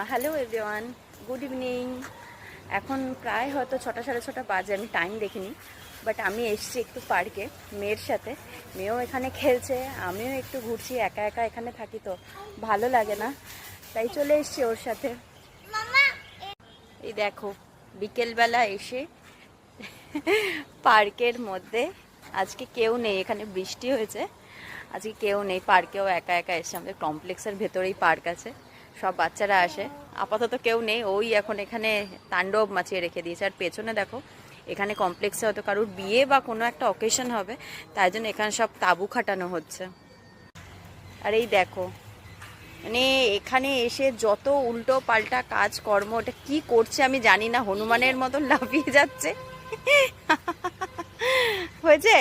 Hello everyone, good evening. এখন প্রায় হয়তো 6টা সাড়ে 6টা বাজে, আমি টাইম দেখিনি। বাট আমি এসছি একটু পার্কে মেয়ের সাথে। মেয়েও এখানে খেলছে, আমিও একটু ঘুরছি। একা একা এখানে থাকি তো ভালো লাগে না, তাই চলে এসছি ওর সাথে। এই দেখো, বিকেলবেলা এসে পার্কের মধ্যে আজকে কেউ নেই, এখানে বৃষ্টি হয়েছে, আজকে কেউ নেই পার্কেও, একা একা এসে। আমাদের কমপ্লেক্সের ভেতরেই পার্ক আছে, সব বাচ্চারা আসে। আপাতত কেউ নেই, ওই এখন এখানে তাণ্ডব মাচিয়ে রেখে দিয়েছে। আর পেছনে দেখো, এখানে কমপ্লেক্সে হয়তো কারোর বিয়ে বা কোনো একটা অকেশন হবে, তাই জন্য এখানে সব তাঁবু খাটানো হচ্ছে। আর এই দেখো, মানে এখানে এসে যত উল্টো পাল্টা কাজ কর্ম, ওটা কি করছে আমি জানি না, হনুমানের মতন লাফিয়ে যাচ্ছে। হয়েছে